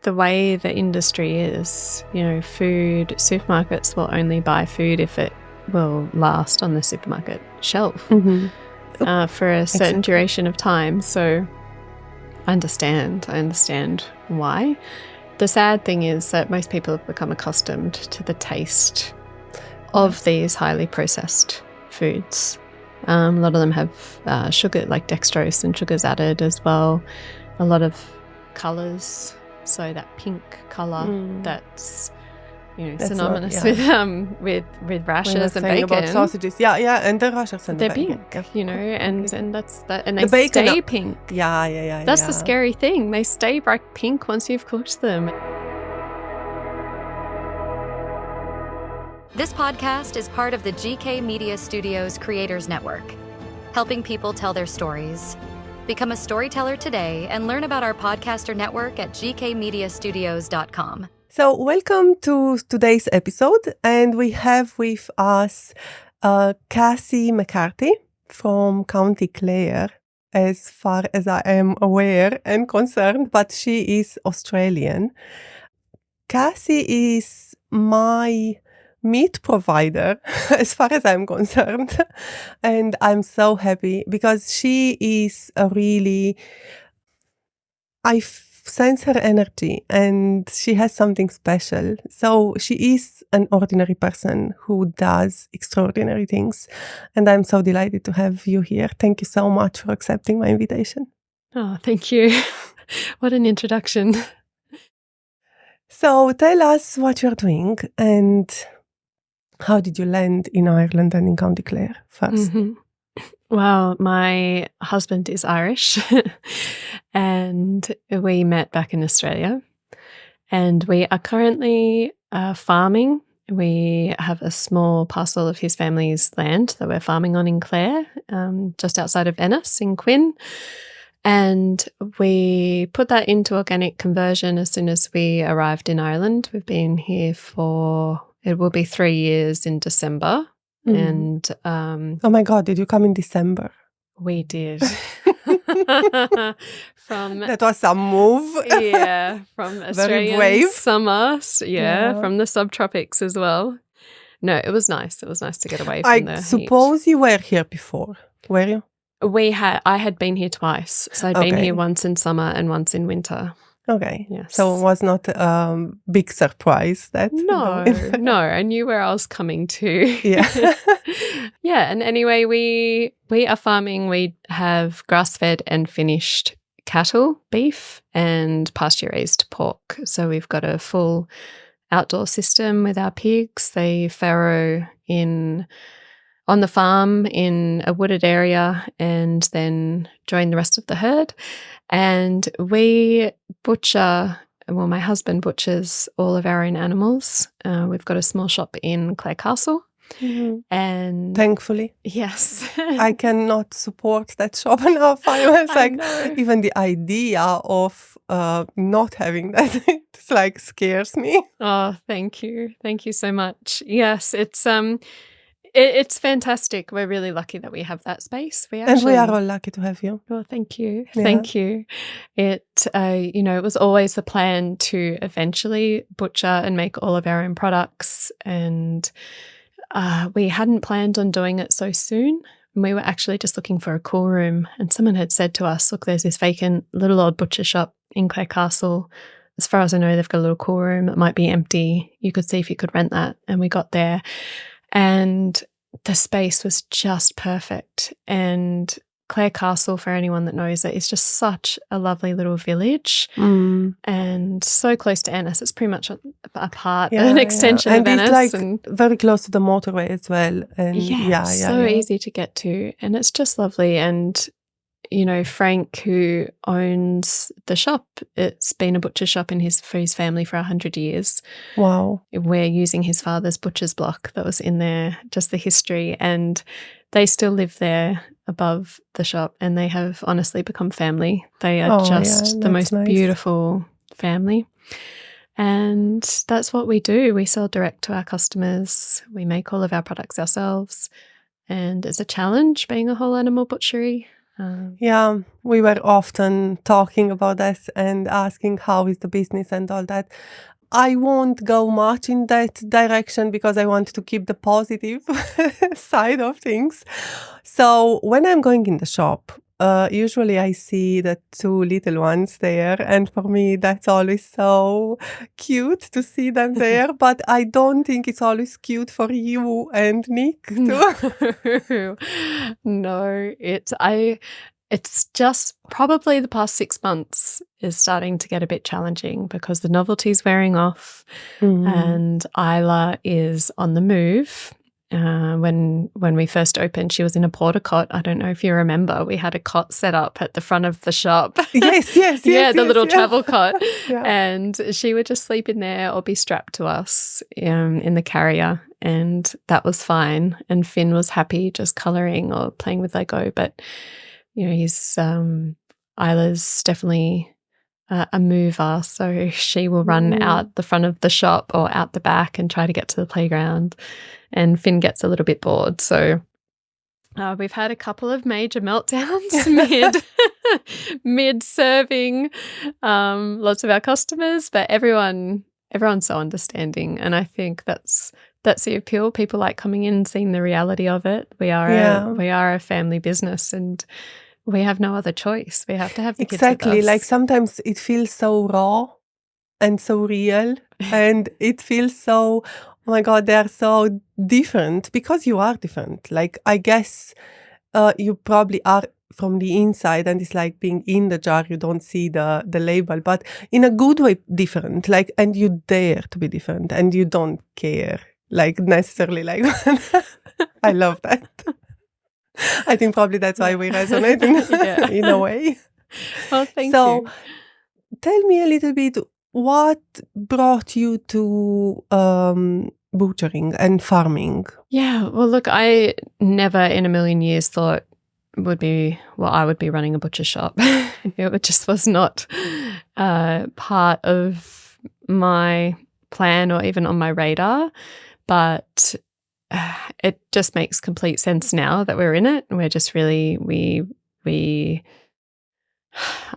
the way the industry is, food, supermarkets will only buy food if it will last on the supermarket shelf for a certain duration of time. So I understand why. The sad thing is that most people have become accustomed to the taste of these highly processed foods. A lot of them have sugar, like dextrose and sugars added as well. A lot of colours, so that pink colour that's synonymous with rashes and bacon. About sausages, and the rashes and they're bacon. pink, and that's that, and they stay pink. Yeah. That's the scary thing. They stay bright pink once you've cooked them. This podcast is part of the GK Media Studios Creators Network, helping people tell their stories. Become a storyteller today and learn about our podcaster network at gkmediastudios.com. So welcome to today's episode, and we have with us Cassie McCarthy from County Clare, as far as I am aware and concerned, but she is Australian. Cassie is my meat provider as far as I'm concerned, and I'm so happy because she is I sense her energy and she has something special. So she is an ordinary person who does extraordinary things, and I'm so delighted to have you here. Thank you so much for accepting my invitation. Oh, thank you. What an introduction. So tell us what you're doing and how did you land in Ireland and in County Clare first? Well, my husband is Irish and we met back in Australia, and we are currently farming. We have a small parcel of his family's land that we're farming on in Clare, just outside of Ennis in Quinn. And we put that into organic conversion as soon as we arrived in Ireland. We've been here it will be 3 years in December. And oh my God, did you come in December? We did. That was some move. From Australian very brave summer. From the subtropics as well. No, it was nice. It was nice to get away from the heat. I suppose you were here before, were you? I had been here twice. So I'd been here once in summer and once in winter. Okay. Yes. So it was not a big surprise that... No, I knew where I was coming to. Yeah. And anyway, we are farming. We have grass-fed and finished cattle, beef, and pasture-raised pork. So we've got a full outdoor system with our pigs. They farrow on the farm in a wooded area and then join the rest of the herd. And we my husband butchers all of our own animals. We've got a small shop in Clare Castle. And thankfully. Yes. I cannot support that shop enough. I was even the idea of not having that, it's scares me. Oh, thank you. Thank you so much. Yes, it's fantastic. We're really lucky that we have that space. We are all lucky to have you. Well, thank you. Yeah. Thank you. It was always the plan to eventually butcher and make all of our own products, and we hadn't planned on doing it so soon. We were actually just looking for a cool room, and someone had said to us, look, there's this vacant little old butcher shop in Clare Castle. As far as I know, they've got a little cool room. It might be empty. You could see if you could rent that. And we got there. And the space was just perfect. And Clare Castle, for anyone that knows it, is just such a lovely little village and so close to Ennis. It's pretty much an extension of Ennis. And it's very close to the motorway as well. And easy to get to. And it's just lovely. And Frank, who owns the shop, it's been a butcher shop for his family for 100 years. Wow. We're using his father's butcher's block that was in there, just the history. And they still live there above the shop, and they have honestly become family. They are the most beautiful family. And that's what we do. We sell direct to our customers. We make all of our products ourselves. And it's a challenge being a whole animal butchery. Yeah, we were often talking about this and asking how is the business and all that. I won't go much in that direction because I want to keep the positive side of things. So when I'm going in the shop, usually I see the two little ones there, and for me that's always so cute to see them there. But I don't think it's always cute for you and Nick too. No, it's just probably the past 6 months is starting to get a bit challenging because the novelty's wearing off and Isla is on the move. When we first opened, she was in a porta cot. I don't know if you remember. We had a cot set up at the front of the shop. Yes. Yeah, the little travel cot. Yeah. And she would just sleep in there or be strapped to us in the carrier. And that was fine. And Finn was happy just colouring or playing with Lego. But he's Isla's definitely a mover, so she will run out the front of the shop or out the back and try to get to the playground, and Finn gets a little bit bored. So we've had a couple of major meltdowns mid serving lots of our customers, but everyone's so understanding, and I think that's the appeal. People like coming in and seeing the reality of it. We are a family business, and we have no other choice. We have to have the kids with us. Like sometimes it feels so raw and so real, and it feels so, oh my God, they're so different because you are different. Like I guess you probably are from the inside, and it's like being in the jar, you don't see the label, but in a good way different. Like, and you dare to be different, and you don't care like necessarily like I love that. I think probably that's why we resonate in a way. Well, thank you. So tell me a little bit, what brought you to butchering and farming? Yeah, well, look, I never in a million years thought I would be running a butcher shop. It just was not part of my plan or even on my radar. But it just makes complete sense now that we're in it. And we're just really, we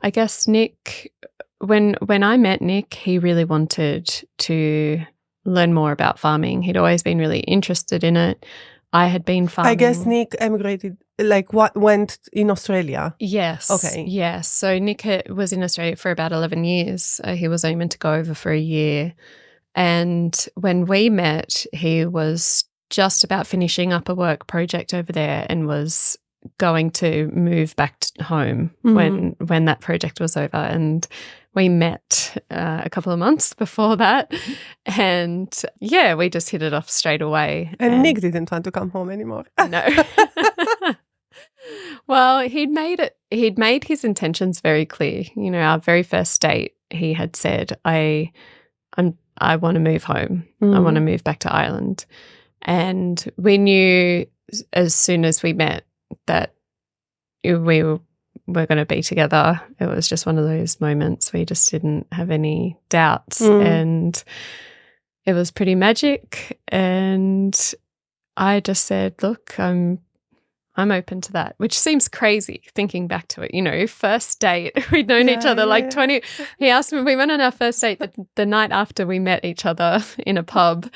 I guess Nick, when I met Nick, he really wanted to learn more about farming. He'd always been really interested in it. I had been farming. I guess Nick emigrated, went in Australia. Yes. Okay. Yes. So Nick was in Australia for about 11 years. He was only meant to go over for a year. And when we met, he was just about finishing up a work project over there and was going to move back home when that project was over. And we met a couple of months before that, and yeah, we just hit it off straight away. And Nick didn't want to come home anymore. No. Well, he'd made his intentions very clear. Our very first date, he had said, I want to move home. I want to move back to Ireland. And we knew as soon as we met that we were going to be together. It was just one of those moments we just didn't have any doubts. And it was pretty magic. And I just said, look, I'm open to that, which seems crazy thinking back to it. First date, we'd known each other like 20. He asked me, we went on our first date the night after we met each other in a pub,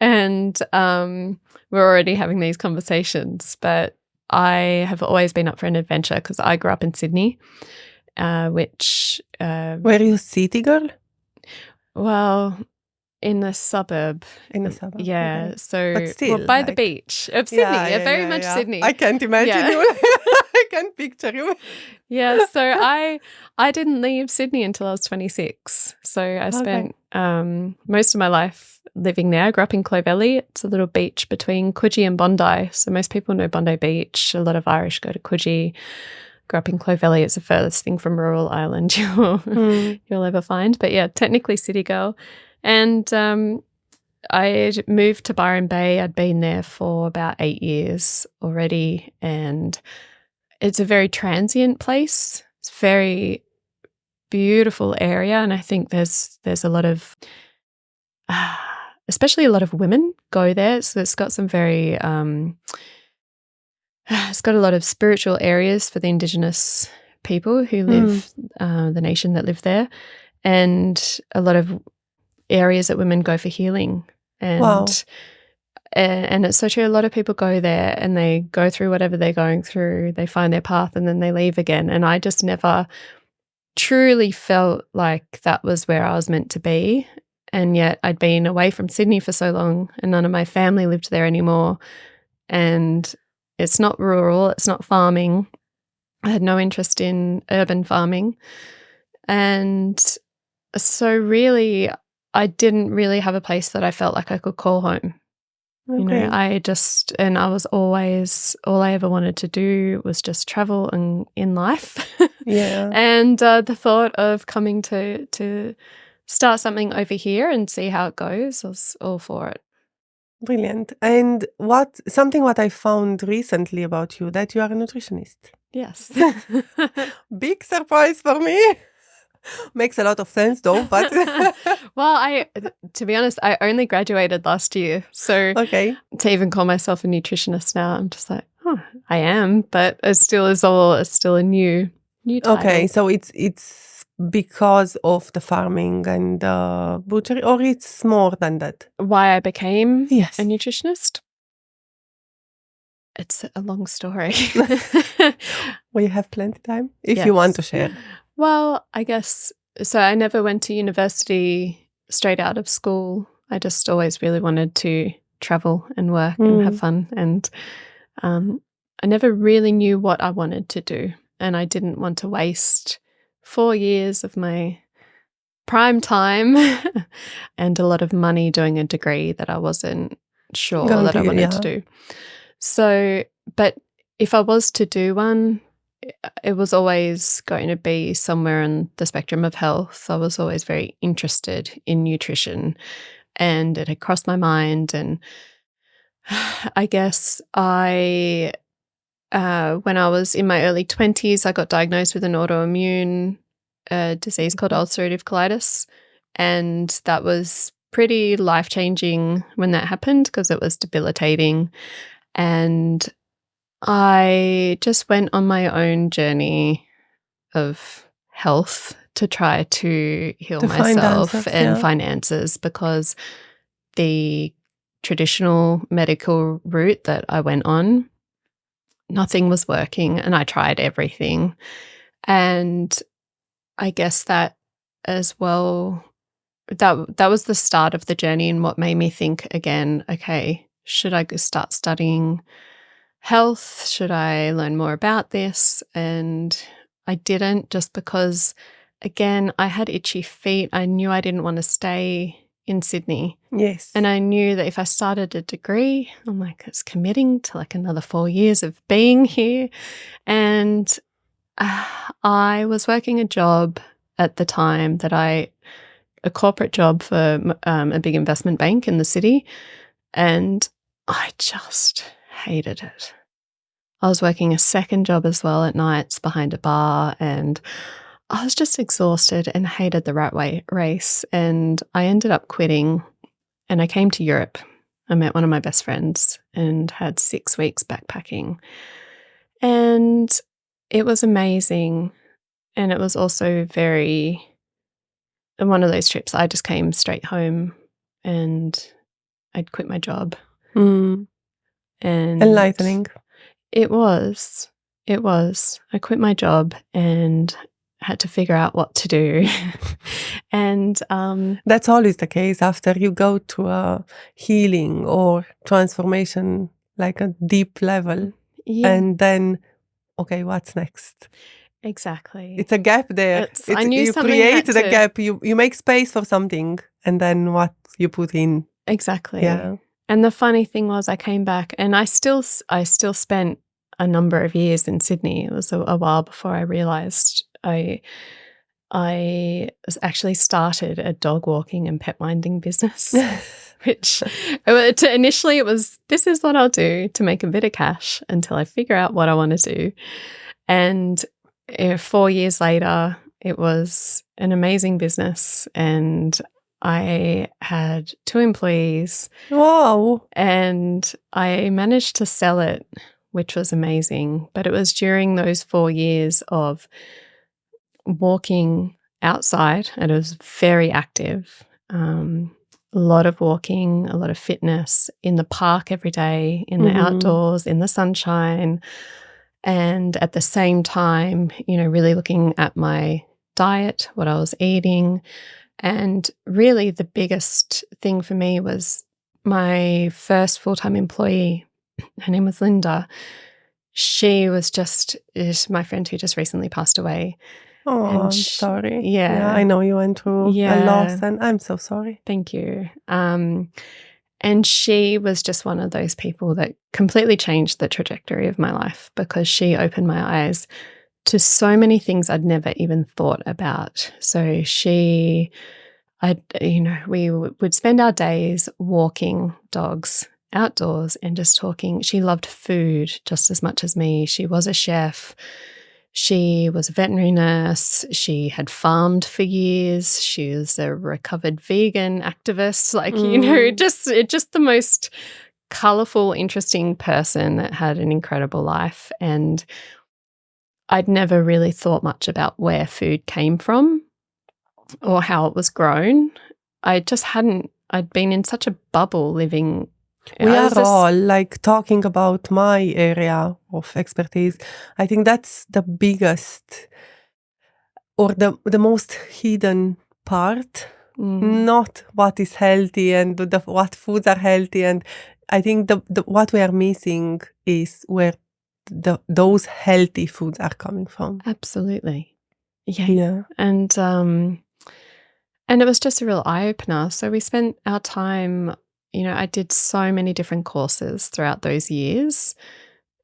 and we're already having these conversations. But I have always been up for an adventure because I grew up in Sydney, which... Were you a city girl? Well... In a suburb. Yeah. Okay. So but still, by the beach of Sydney. Very much Sydney. I can't imagine you. I can't picture you. Yeah. So I didn't leave Sydney until I was 26. So I spent most of my life living there. I grew up in Clovelly. It's a little beach between Coogee and Bondi. So most people know Bondi Beach. A lot of Irish go to Coogee. Grew up in Clovelly. It's the furthest thing from rural Ireland you'll ever find. But yeah, technically city girl. And I moved to Byron Bay. I'd been there for about 8 years already, and it's a very transient place. It's a very beautiful area, and I think there's a lot of, especially a lot of women go there. So it's got some very it's got a lot of spiritual areas for the Indigenous people who live, the nation that live there, and a lot of areas that women go for healing. And Wow. and it's so true. A lot of people go there and they go through whatever they're going through. They find their path and then they leave again. And I just never truly felt like that was where I was meant to be. And yet I'd been away from Sydney for so long and none of my family lived there anymore. And it's not rural, it's not farming. I had no interest in urban farming. And so really, I didn't really have a place that I felt like I could call home. You know, I was always, all I ever wanted to do was just travel and in life. Yeah. And the thought of coming to start something over here and see how it goes, I was all for it. Brilliant. And something what I found recently about you, that you are a nutritionist. Yes. Big surprise for me. Makes a lot of sense though, but well, to be honest, I only graduated last year. So okay. To even call myself a nutritionist now, I'm just like, oh, I am, but it still is still a new title. Okay, so it's because of the farming and butchery, or it's more than that? Why I became Yes. a nutritionist? It's a long story. We have plenty of time if Yes. you want to share. Well, I guess, so I never went to university straight out of school. I just always really wanted to travel and work and have fun. And I never really knew what I wanted to do. And I didn't want to waste 4 years of my prime time and a lot of money doing a degree that I wasn't sure that I wanted to do. So, but if I was to do one, it was always going to be somewhere in the spectrum of health. I was always very interested in nutrition and it had crossed my mind. And I guess when I was in my early 20s, I got diagnosed with an autoimmune disease called ulcerative colitis. And that was pretty life-changing when that happened because it was debilitating. And I just went on my own journey of health to try to heal myself and find answers, because the traditional medical route that I went on, nothing was working and I tried everything. And I guess that as well, that was the start of the journey and what made me think again, okay, should I start studying health? Should I learn more about this? And I didn't, just because, again, I had itchy feet. I knew I didn't want to stay in Sydney. Yes. And I knew that if I started a degree, I'm like, it's committing to like another 4 years of being here. And I was working a job at the time a corporate job for a big investment bank in the city. And I just hated it. I was working a second job as well at nights behind a bar, and I was just exhausted and hated the rat race. And I ended up quitting and I came to Europe. I met one of my best friends and had 6 weeks backpacking. And it was amazing. And it was also one of those trips, I just came straight home and I'd quit my job. And enlightening. It was. I quit my job and had to figure out what to do. And that's always the case after you go to a healing or transformation, like a deep level. Yeah. And then, okay, what's next? Exactly. It's a gap there. I knew you something create had the to... gap. You make space for something, and then what you put in. Exactly. Yeah. And the funny thing was, I came back, and I still spent a number of years in Sydney. It was a while before I realised I actually started a dog walking and pet minding business. Which initially it was, this is what I'll do to make a bit of cash until I figure out what I want to do. And 4 years later, it was an amazing business, and I had 2 employees. Wow. And I managed to sell it which was amazing. But it was during those 4 years of walking outside, and it was very active. A lot of walking, a lot of fitness in the park every day, in the outdoors, in the sunshine. And at the same time, really looking at my diet, what I was eating. And really the biggest thing for me was my first full-time employee. Her name was Linda. She was is my friend who just recently passed away. Oh, I'm sorry. Yeah. I know you went through a loss, and I'm so sorry. Thank you. And she was just one of those people that completely changed the trajectory of my life, because she opened my eyes to so many things I'd never even thought about. So we would spend our days walking dogs outdoors and just talking. She loved food just as much as me. She was a chef. She was a veterinary nurse. She had farmed for years. She was a recovered vegan activist. Just the most colourful, interesting person that had an incredible life. And I'd never really thought much about where food came from or how it was grown. I'd been in such a bubble living. We are all talking about my area of expertise. I think that's the biggest or the most hidden part, not what is healthy and what foods are healthy. And I think the what we are missing is where those healthy foods are coming from. Absolutely. Yeah. And it was just a real eye-opener. So we spent our time, I did so many different courses throughout those years,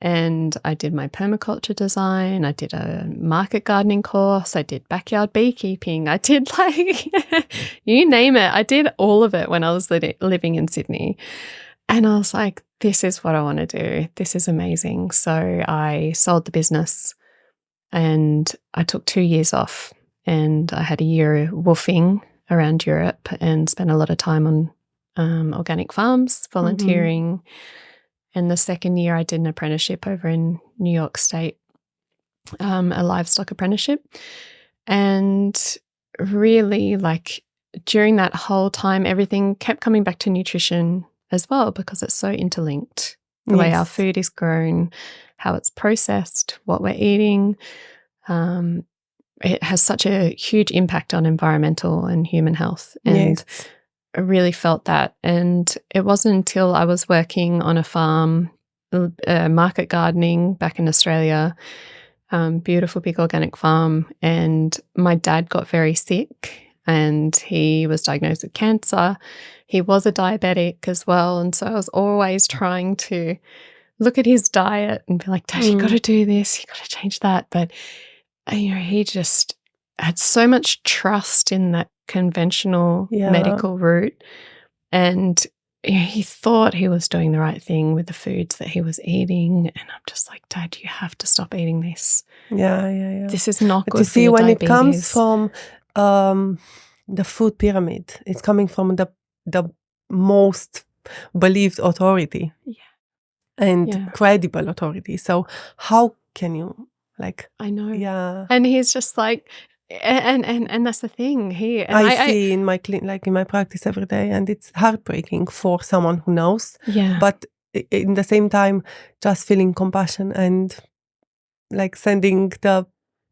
and I did my permaculture design. I did a market gardening course. I did backyard beekeeping. I did you name it. I did all of it when I was living in Sydney. And I was like, this is what I want to do. This is amazing. So I sold the business and I took 2 years off, and I had a year woofing around Europe and spent a lot of time on organic farms, volunteering. And the second year I did an apprenticeship over in New York State, a livestock apprenticeship. And really, during that whole time, everything kept coming back to nutrition as well, because it's so interlinked. The way our food is grown, how it's processed, what we're eating. It has such a huge impact on environmental and human health. And I really felt that. And it wasn't until I was working on a farm, market gardening back in Australia, beautiful big organic farm, and my dad got very sick and he was diagnosed with cancer. He was a diabetic as well. And so I was always trying to look at his diet and be like, Dad, you got to do this, you got to change that. But he just had so much trust in that conventional medical route, and he thought he was doing the right thing with the foods that he was eating. And I'm just like, Dad, you have to stop eating this. This is not good for your diabetes. When it comes from the food pyramid, it's coming from the most believed authority and credible authority. So how can you I know. And he's just like, and that's the thing. I see in my in my practice every day, and it's heartbreaking for someone who knows. But in the same time, just feeling compassion and sending the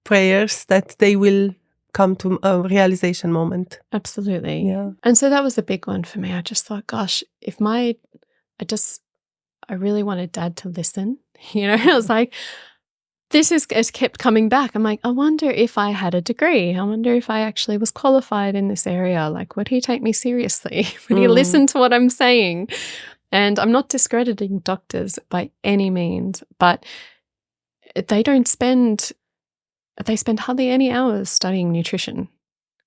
prayers that they will come to a realization moment. Absolutely. And so that was a big one for me. I just thought, gosh, I really wanted Dad to listen. I was like, this has kept coming back. I'm like, I wonder if I had a degree. I wonder if I actually was qualified in this area. Would he take me seriously? Would he listen to what I'm saying? And I'm not discrediting doctors by any means, but they spend hardly any hours studying nutrition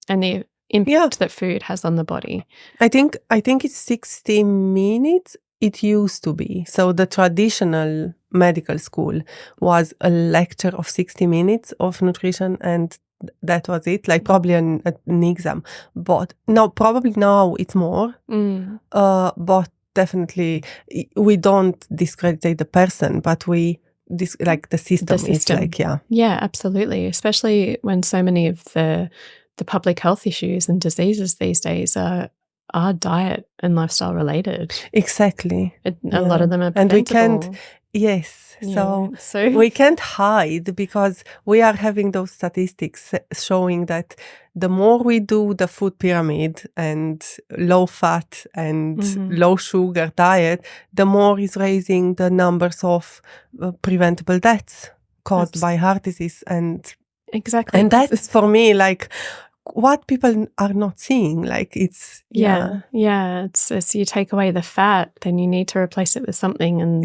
and the impact that food has on the body. I think it's 60 minutes. It used to be. So the traditional medical school was a lecture of 60 minutes of nutrition, and that was it, probably an exam. But no, probably now it's more. But definitely, we don't discredit the person, but like the system is like, yeah. Yeah, absolutely. Especially when so many of the public health issues and diseases these days are diet and lifestyle related. Exactly. A lot of them are and preventable. So we can't hide, because we are having those statistics showing that the more we do the food pyramid and low fat and low sugar diet, the more is raising the numbers of preventable deaths caused by heart disease. And exactly. And that's for me like what people are not seeing. Like it's it's you take away the fat, then you need to replace it with something, and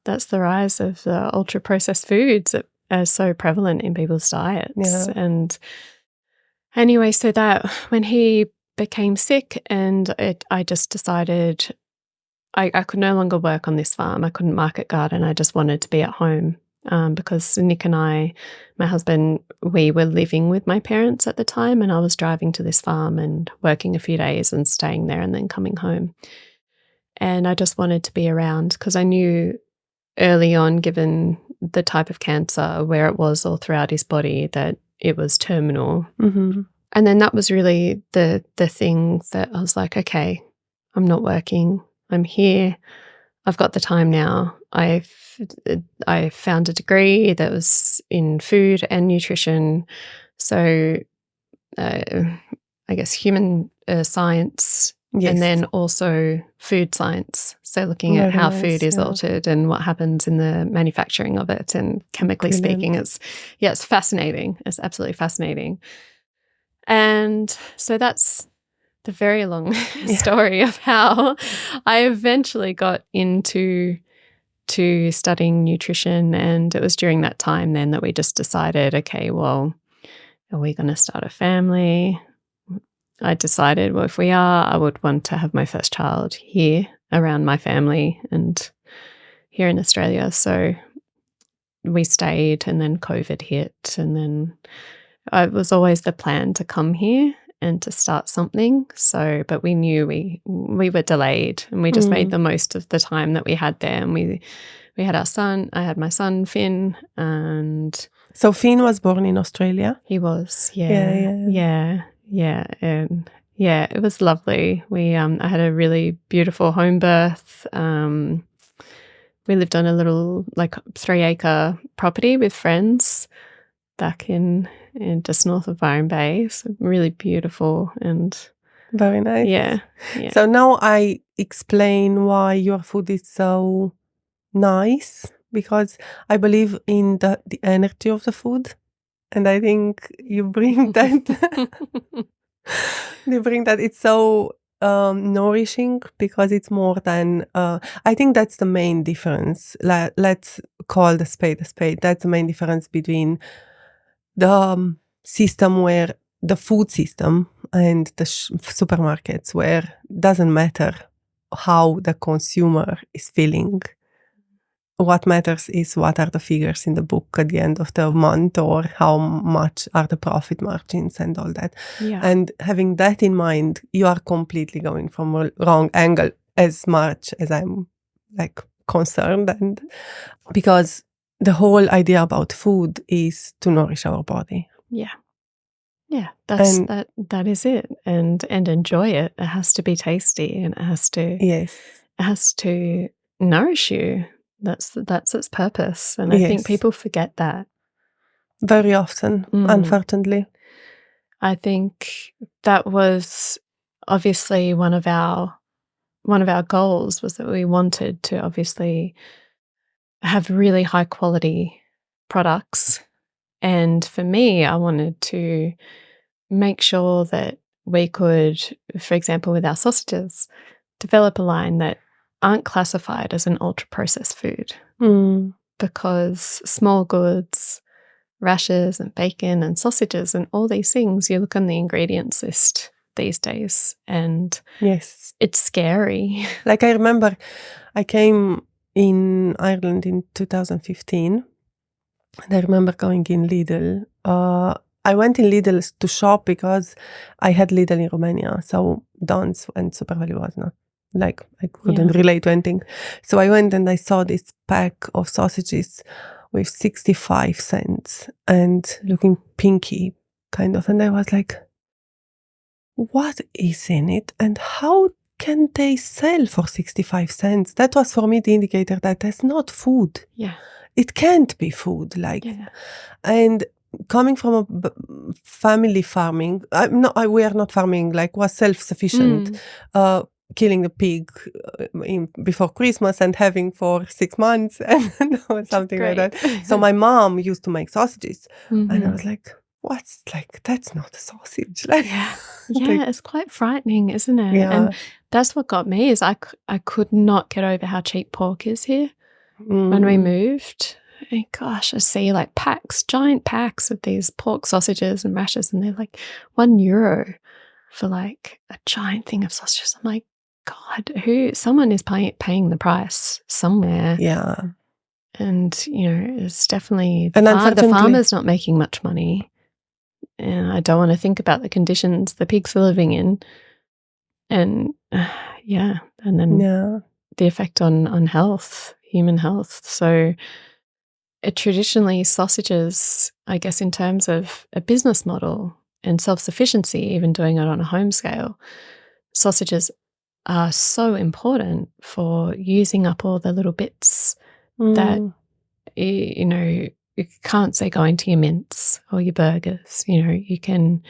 that's the rise of the ultra processed foods that are so prevalent in people's diets. And anyway, so that when he became sick, and I just decided I could no longer work on this farm. I couldn't market garden. I just wanted to be at home. Because Nick and I, my husband, we were living with my parents at the time, and I was driving to this farm and working a few days and staying there and then coming home. And I just wanted to be around, because I knew early on, given the type of cancer, where it was all throughout his body, that it was terminal. Mm-hmm. And then that was really the thing that I was like, okay, I'm not working. I'm here. I've got the time now. I found a degree that was in food and nutrition. So I guess human science, and then also food science. So looking at how food is altered and what happens in the manufacturing of it, and chemically speaking, it's fascinating. It's absolutely fascinating. And so that's the very long story of how I eventually got into studying nutrition. And it was during that time then that we just decided, okay, well, are we going to start a family? I decided, well, if we are, I would want to have my first child here around my family and here in Australia. So we stayed, and then COVID hit, and then it was always the plan to come here and to start something. So, but we knew we were delayed, and we just made the most of the time that we had there. And we had our son. I had my son Finn, and so Finn was born in Australia. He was, yeah, and it was lovely. We I had a really beautiful home birth. We lived on a little 3-acre property with friends back in just north of Byron Bay. So really beautiful and very nice. Yeah. So now I explain why your food is so nice, because I believe in the energy of the food, and I think you bring that. You bring that. It's so nourishing, because it's more than. I think that's the main difference. Let's call the spade a spade. That's the main difference between the system, where the food system, and the supermarkets, where doesn't matter how the consumer is feeling. What matters is what are the figures in the book at the end of the month, or how much are the profit margins and all that. Yeah. And having that in mind, you are completely going from a wrong angle, as much as I'm concerned, and because the whole idea about food is to nourish our body. Yeah. Yeah, that is it. And enjoy it. It has to be tasty, and it has to nourish you. That's its purpose. And I think people forget that very often, unfortunately. I think that was obviously one of our goals, was that we wanted to obviously have really high quality products. And for me, I wanted to make sure that we could, for example, with our sausages, develop a line that aren't classified as an ultra-processed food. Because small goods, rashes and bacon and sausages and all these things, you look on the ingredients list these days, and it's scary. I remember I came in Ireland in 2015, and I remember going in Lidl. I went in Lidl to shop because I had Lidl in Romania, so Don's and Super Value was not Like I couldn't relate to anything. So I went and I saw this pack of sausages with 65 cents and looking pinky kind of. And I was like, what is in it and how can they sell for 65 cents? That was for me the indicator that that's not food. Yeah. It can't be food. And coming from a family farming, we are not farming, like was self-sufficient, killing the pig before Christmas and having for 6 months and something like that. So my mom used to make sausages and I was like, what's like, that's not a sausage. It's quite frightening, isn't it? Yeah. And that's what got me is I could not get over how cheap pork is here when we moved. And gosh, I see like giant packs of these pork sausages and rashers and they're like €1 for like a giant thing of sausages. I'm like, God, someone is paying the price somewhere. Yeah. And, it's definitely the farmer's not making much money. And I don't want to think about the conditions the pigs are living in. And and then the effect on health, human health. So traditionally sausages, I guess in terms of a business model and self-sufficiency, even doing it on a home scale, sausages are so important for using up all the little bits that, you can't say going to your mince or your burgers. You can,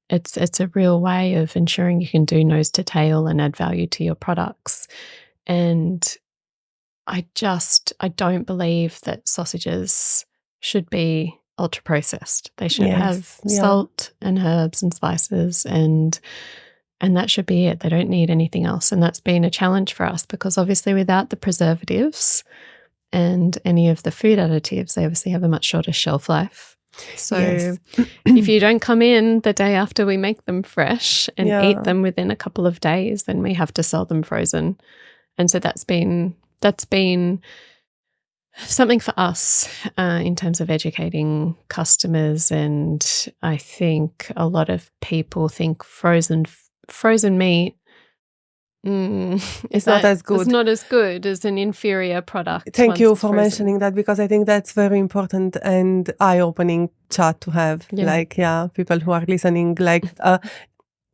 it's a real way of ensuring you can do nose to tail and add value to your products. And I don't believe that sausages should be ultra processed. They should have salt and herbs and spices and that should be it. They don't need anything else. And that's been a challenge for us because obviously without the preservatives and any of the food additives, they obviously have a much shorter shelf life. So if you don't come in the day after we make them fresh and eat them within a couple of days, then we have to sell them frozen. And so that's been something for us in terms of educating customers. And I think a lot of people think frozen meat it's not as good. It's not as good as an inferior product. Thank you for mentioning that because I think that's very important and eye-opening chat to have. People who are listening.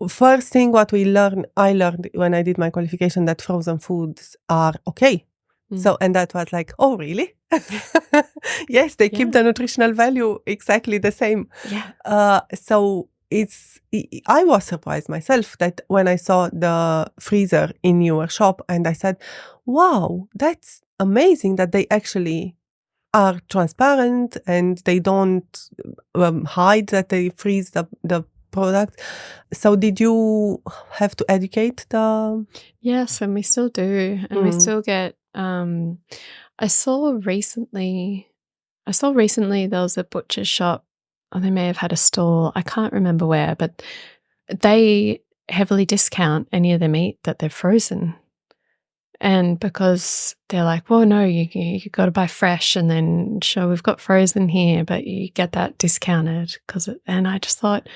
First thing what I learned when I did my qualification that frozen foods are okay. So, and that was like, oh, really? Yes, they keep the nutritional value exactly the same. So I was surprised myself that when I saw the freezer in your shop and I said, wow, that's amazing that they actually are transparent and they don't hide that they freeze the product. So did you have to educate the... Yes, and we still do. And we still get... I saw recently there was a butcher shop, or they may have had a stall, I can't remember where, but they heavily discount any of the meat that they're frozen. And because they're like, well, no, you got to buy fresh and then sure, we've got frozen here, but you get that discounted. And I just thought,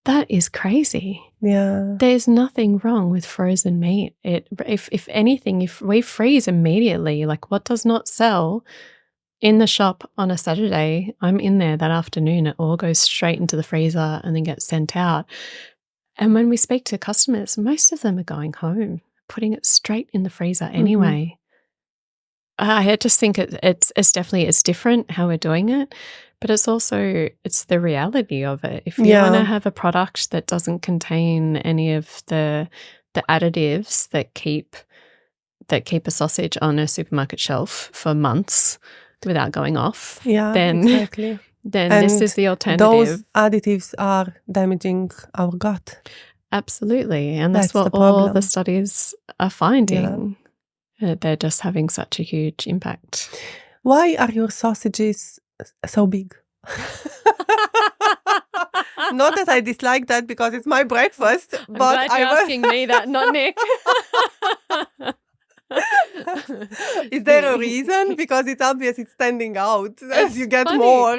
that is crazy. Yeah. There's nothing wrong with frozen meat. If anything, if we freeze immediately, like what does not sell in the shop on a Saturday, I'm in there that afternoon, it all goes straight into the freezer and then gets sent out. And when we speak to customers, most of them are going home, putting it straight in the freezer anyway. I just think it's definitely, it's different how we're doing it. But it's the reality of it. If you want to have a product that doesn't contain any of the additives that keep a sausage on a supermarket shelf for months without going off, then this is the alternative. Those additives are damaging our gut. Absolutely. And that's what all the studies are finding. They're just having such a huge impact. Why are your sausages so big? Not that I dislike that because it's my breakfast. I'm glad you're asking me that, not Nick. Is there a reason? Because it's obvious it's standing out as you get more.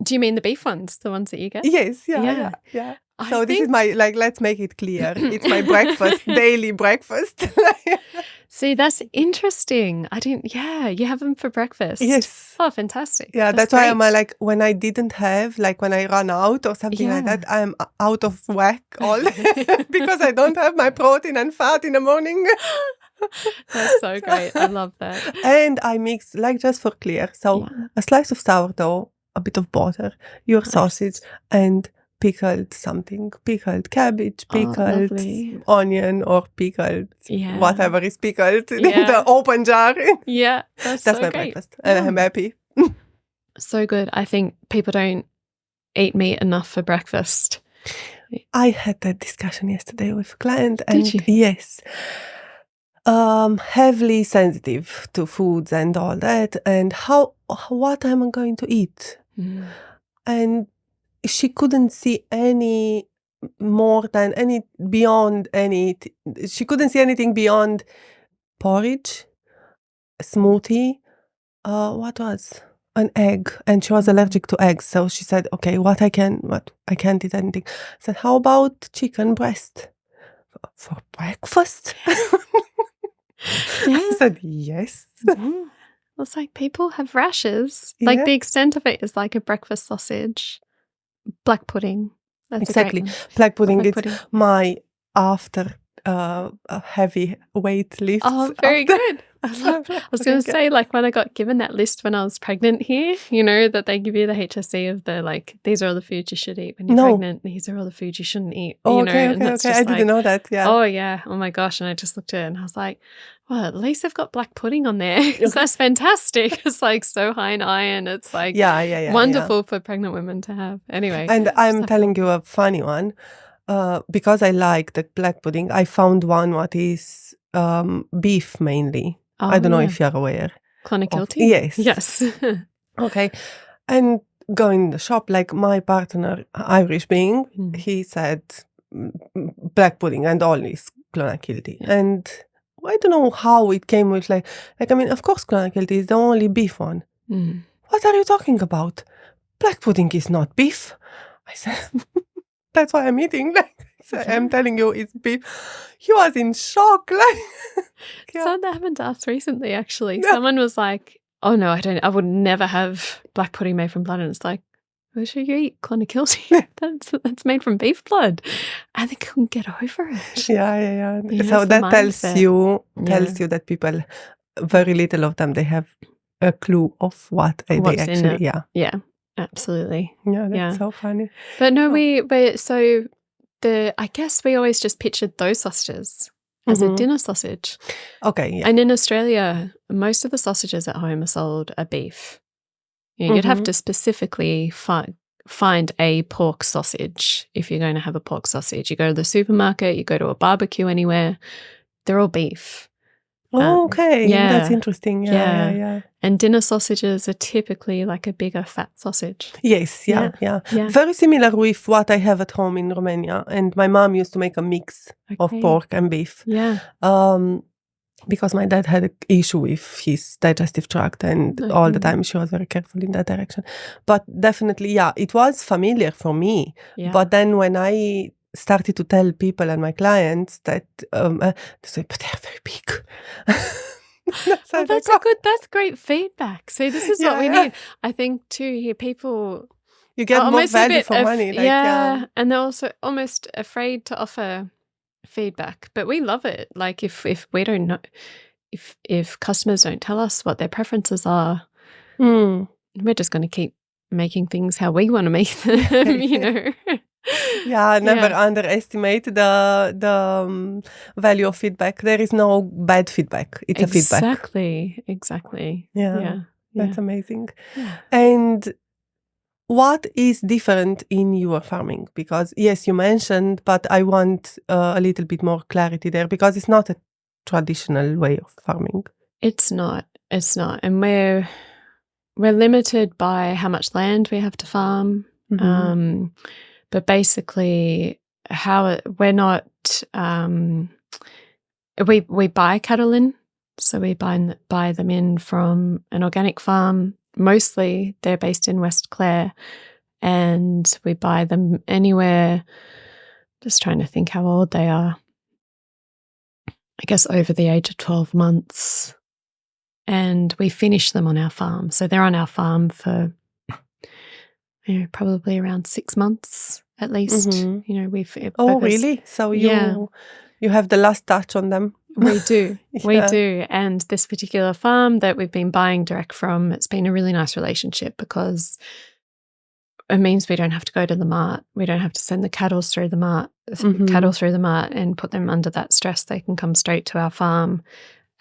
Do you mean the beef ones, the ones that you get? Yes, yeah. So this is my, let's make it clear. It's my breakfast, daily breakfast. See, that's interesting. You have them for breakfast. Yes. Oh, fantastic. Yeah, that's why I'm when I didn't have, when I run out or something like that, I'm out of whack all because I don't have my protein and fat in the morning. That's so great. I love that. And I mix, just for clear, so a slice of sourdough, a bit of butter, your sausage, and pickled cabbage, pickled onion, or pickled whatever is pickled in the open jar. Yeah, that's my great. breakfast, and I'm happy. So good. I think people don't eat meat enough for breakfast. I had that discussion yesterday with a client, and Did you? yes, heavily sensitive to foods and all that, and what am I going to eat? And she couldn't see any more than she couldn't see anything beyond porridge, smoothie, what was an egg, and she was allergic to eggs, so she said, okay, I can't eat anything. I said, how about chicken breast for breakfast? I said, yes. It's like people have rashes. Like the extent of it is like a breakfast sausage. Black pudding. That's exactly. A great one. Black pudding. My after heavy weight lifts. Oh, very good. I was going to say, when I got given that list when I was pregnant here, that they give you the HSC of the, these are all the foods you should eat when you're pregnant. These are all the foods you shouldn't eat. Okay. I didn't know that. Yeah. Oh, yeah. Oh, my gosh. And I just looked at it and I was like, well, at least they've got black pudding on there. Because that's fantastic. It's so high in iron. It's wonderful for pregnant women to have. Anyway. And I'm telling you a funny one. Because I like the black pudding, I found one what is beef mainly. I don't know if you're aware. Clonakilty? Yes. Okay. And go in the shop, my partner, Irish being, he said black pudding and all is Clonakilty. Yeah. And I don't know how it came with of course Clonakilty is the only beef one. What are you talking about? Black pudding is not beef. I said, that's why I'm eating. I'm telling you, it's beef. He was in shock. So that happened to us recently, actually. Yeah. Someone was like, oh no, I would never have black pudding made from blood. And it's like, well, sure you eat Clonakilty. That's made from beef blood. And they couldn't get over it. Yeah. So that tells you that people, very little of them, they have a clue of what they actually, Yeah, absolutely. Yeah, that's so funny. But no, I guess we always just pictured those sausages as a dinner sausage. Okay, yeah. And in Australia, most of the sausages at home are sold are beef. You'd have to specifically find a pork sausage if you're going to have a pork sausage. You go to the supermarket, you go to a barbecue anywhere, they're all beef. Okay, that's interesting. Yeah. And dinner sausages are typically a bigger fat sausage. Yes, yeah. Very similar with what I have at home in Romania. And my mom used to make a mix of pork and beef. Yeah. Because my dad had an issue with his digestive tract, and all the time she was very careful in that direction. But definitely, it was familiar for me. Yeah. But then when I started to tell people and my clients that they say, but they're very big. That's great feedback. See, this is what we need. I think too, people, you get more value for money. And they're also almost afraid to offer feedback, but we love it. If we don't know, if customers don't tell us what their preferences are, we're just going to keep making things how we want to make them. Never underestimate the value of feedback. There is no bad feedback. It's a feedback. Exactly. Yeah. That's amazing. Yeah. And what is different in your farming? Because yes, you mentioned, but I want a little bit more clarity there, because it's not a traditional way of farming. It's not. And we're limited by how much land we have to farm. But basically, we're not, we buy cattle in, so we buy them in from an organic farm. Mostly they're based in West Clare, and we buy them anywhere just trying to think how old they are. I guess over the age of 12 months. And we finish them on our farm. So they're on our farm for probably around 6 months at least. Really? So you have the last touch on them. We do. We do. And this particular farm that we've been buying direct from, it's been a really nice relationship because it means we don't have to go to the mart. We don't have to send the cattle through the mart and put them under that stress. They can come straight to our farm.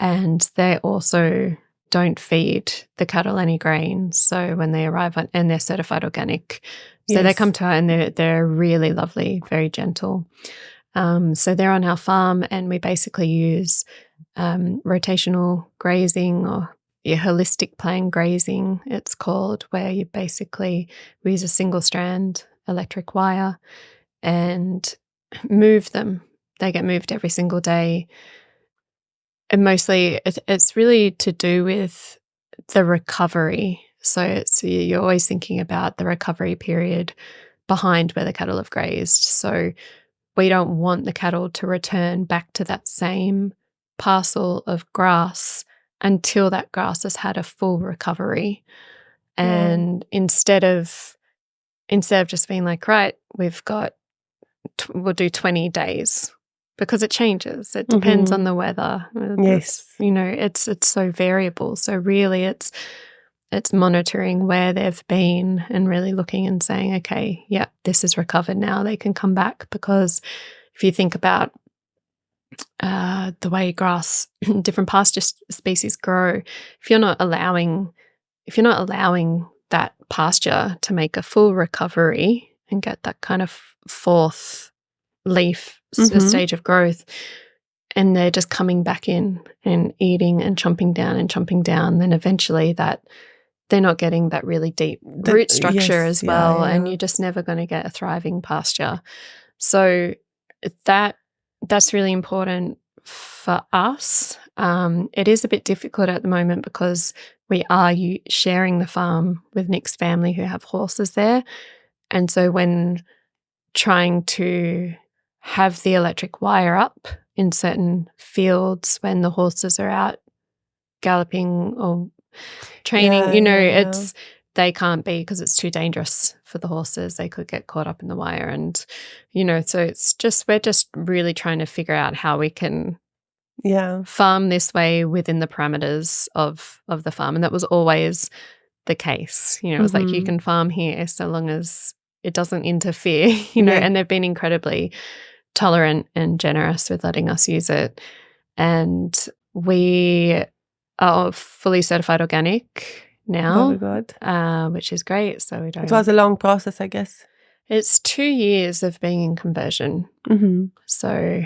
And they also don't feed the cattle any grain. So when they arrive and they're certified organic. So they come to us and they're really lovely, very gentle. So they're on our farm and we basically use rotational grazing or holistic plan grazing, it's called, where we use a single strand electric wire and move them. They get moved every single day. And mostly it's really to do with the recovery. So you're always thinking about the recovery period behind where the cattle have grazed. So we don't want the cattle to return back to that same parcel of grass until that grass has had a full recovery. And instead of just being like, right, we'll do 20 days. Because it changes. It depends on the weather. Yes. It's so variable. So really it's monitoring where they've been and really looking and saying, okay, yeah, this is recovered now. They can come back. Because if you think about the way grass, different pasture species grow, if you're not allowing that pasture to make a full recovery and get that kind of fourth leaf stage of growth, and they're just coming back in and eating and chomping down, then eventually that they're not getting that really deep root structure as well, and you're just never going to get a thriving pasture. So that's really important for us. It is a bit difficult at the moment because we are sharing the farm with Nick's family who have horses there, and so when trying to have the electric wire up in certain fields when the horses are out galloping or training, they can't be because it's too dangerous for the horses. They could get caught up in the wire and, so we're just really trying to figure out how we can farm this way within the parameters of the farm. And that was always the case. It was like you can farm here so long as it doesn't interfere, and they've been incredibly tolerant and generous with letting us use it. And we are fully certified organic now. Very good. Which is great. So we don't. It was a long process, I guess. It's 2 years of being in conversion. So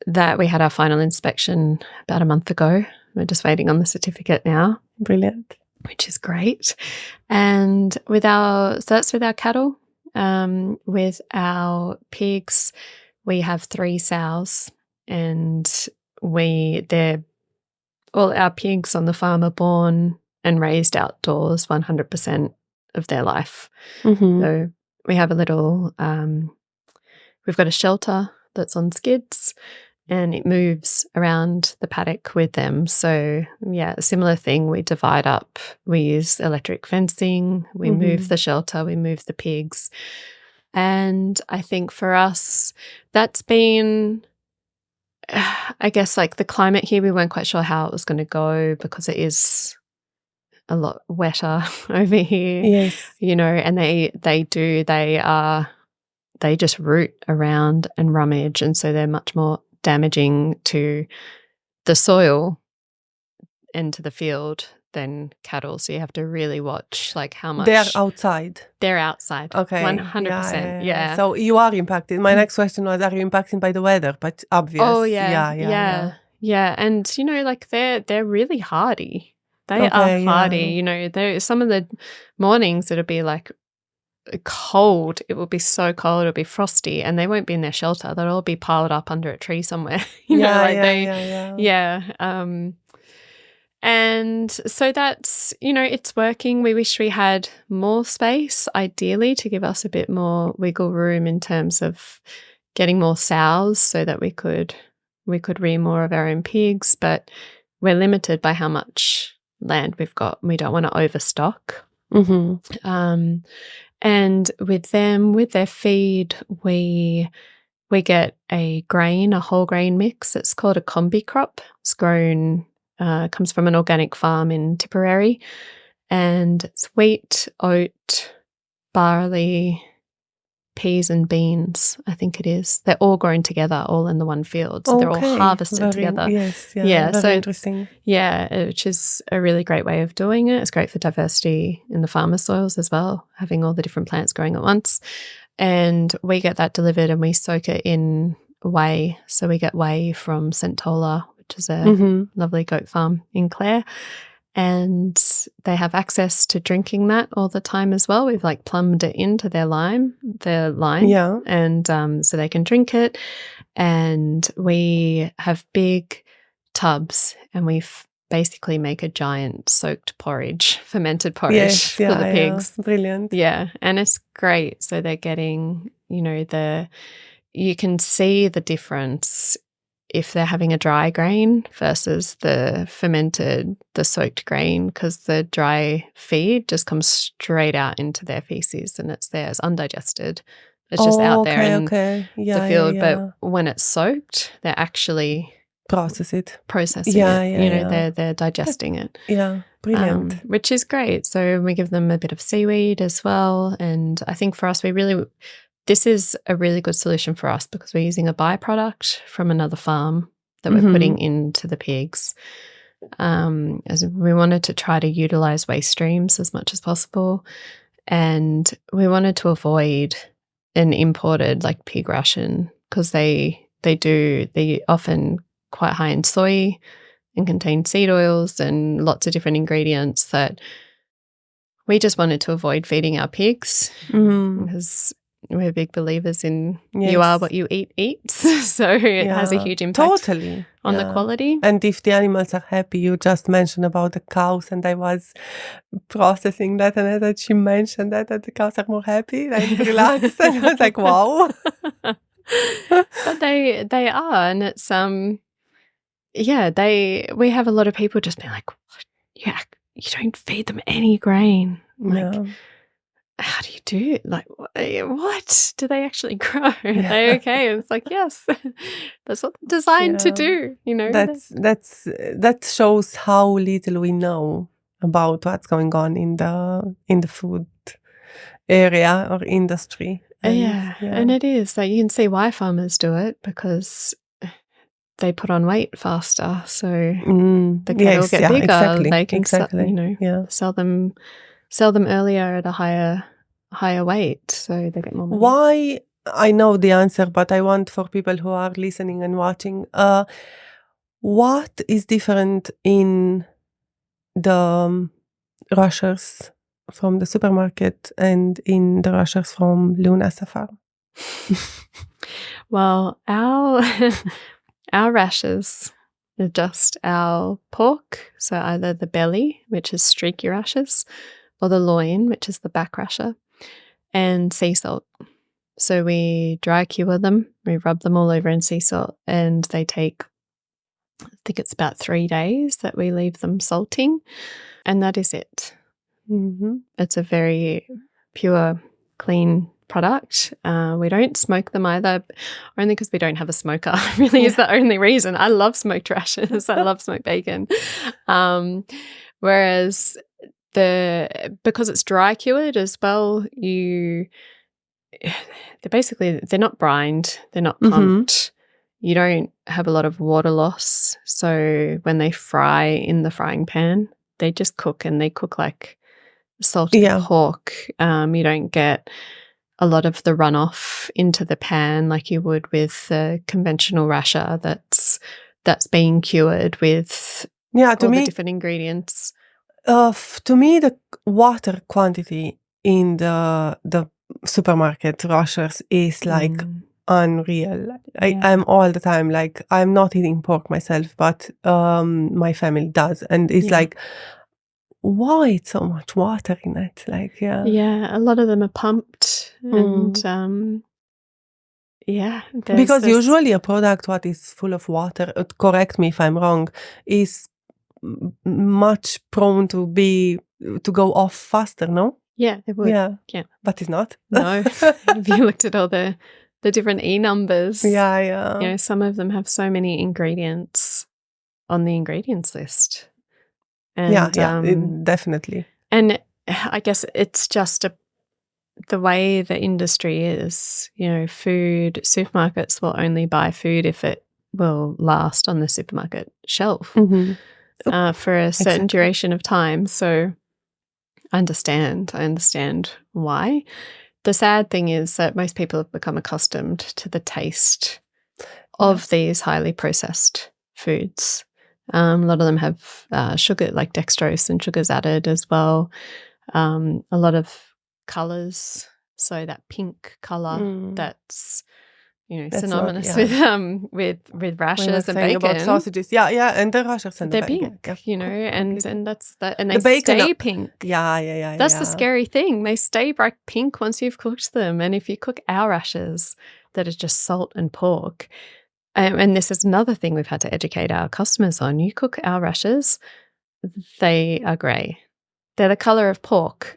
that we had our final inspection about a month ago. We're just waiting on the certificate now. Brilliant. Which is great. And so that's with our cattle. With our pigs, we have 3 sows, and all our pigs on the farm are born and raised outdoors 100% of their life. So we have we've got a shelter that's on skids, and it moves around the paddock with them. So, a similar thing. We divide up. We use electric fencing. We move the shelter. We move the pigs. And I think for us, that's been, I guess, like the climate here, we weren't quite sure how it was going to go because it is a lot wetter over here. Yes. And they just root around and rummage. And so they're much more damaging to the soil and to the field than cattle. So you have to really watch how much they're outside. They're outside. Okay. 100%. Yeah. So you are impacted. My next question was, are you impacted by the weather? But obvious. Oh yeah. And they're really hardy. They are hardy. Some of the mornings it'll be cold. It will be so cold. It'll be frosty, and they won't be in their shelter. They'll all be piled up under a tree somewhere. And so that's, it's working. We wish we had more space, ideally, to give us a bit more wiggle room in terms of getting more sows so that we could rear more of our own pigs, but we're limited by how much land we've got. We don't want to overstock. Mm-hmm. And with them, with their feed, we get a whole grain mix. It's called a combi crop. It's grown, comes from an organic farm in Tipperary, and it's wheat, oat, barley, peas and beans, I think it is. They're all grown together, all in the one field. So they're all harvested together. Yes, very so interesting. Which is a really great way of doing it. It's great for diversity in the farmer soils as well, having all the different plants growing at once. And we get that delivered and we soak it in whey. So we get whey from St. Tola, which is a lovely goat farm in Clare. And they have access to drinking that all the time as well. We've plumbed it into their line. Yeah. And so they can drink it. And we have big tubs and we basically make a giant soaked porridge, fermented porridge for the pigs. Yeah. Brilliant. Yeah. And it's great. So they're getting, you can see the difference if they're having a dry grain versus the soaked grain, because the dry feed just comes straight out into their feces and it's there, it's undigested. It's just out there in the field. But when it's soaked, they're actually processing it. They're digesting it. Yeah, brilliant. Which is great. So we give them a bit of seaweed as well. And I think for us, this is a really good solution for us because we're using a byproduct from another farm that we're putting into the pigs. As we wanted to try to utilize waste streams as much as possible. And we wanted to avoid an imported pig ration because they often quite high in soy and contain seed oils and lots of different ingredients that we just wanted to avoid feeding our pigs because we're big believers in you are what you eats. So it has a huge impact on the quality. And if the animals are happy, you just mentioned about the cows, and I was processing that, and that she mentioned that the cows are more happy, relaxed. And I was like, wow. But they are, and it's we have a lot of people just being like, you don't feed them any grain. How do you do it? What? Do they actually grow? Are they okay? And it's yes, that's what they're designed to do, That shows how little we know about what's going on in the food area or industry. And it is. You can see why farmers do it because they put on weight faster. So the cattle get bigger. Exactly, they can sell them earlier at a higher weight, so they get more money. Why? I know the answer, but I want for people who are listening and watching, what is different in the rushers from the supermarket and in the rushers from Lunasa Farm? Well, our rashers are just our pork, so either the belly, which is streaky rashers, or the loin, which is the back rasher, and sea salt. So we dry cure them, we rub them all over in sea salt, and they take, I think it's about 3 days that we leave them salting, and that is it. It's a very pure, clean product. We don't smoke them either, only because we don't have a smoker. Really is the only reason. I love smoked rashers. I love smoked bacon. Whereas because it's dry cured as well, they're not brined, they're not pumped. You don't have a lot of water loss. So when they fry in the frying pan, they just cook, and they cook like salted pork. You don't get a lot of the runoff into the pan like you would with the conventional rasher that's being cured with the different ingredients. To me, the water quantity in the supermarket rashers is unreal. I'm all the time like, I'm not eating pork myself, but my family does, and it's like, why it's so much water in it? Like, a lot of them are pumped, and because usually a product what is full of water, correct me if I'm wrong, is much prone to go off faster, no? Yeah, it would. Yeah. But it's not. No. If you looked at all the different E numbers. Yeah. You know, some of them have so many ingredients on the ingredients list. And, definitely. And I guess it's just the way the industry is. You know, supermarkets will only buy food if it will last on the supermarket shelf for a certain duration of time. So I understand why. The sad thing is that most people have become accustomed to the taste of these highly processed foods. A lot of them have sugar, like dextrose and sugars added as well. A lot of colours, so that pink colour that's synonymous with rashers and bacon. About sausages, and the rashers and they're the pink, bacon. and that's that, and they stay pink. That's the scary thing. They stay bright pink once you've cooked them, and if you cook our rashers that is just salt and pork, and this is another thing we've had to educate our customers on. You cook our rashers, they are grey. They're the colour of pork,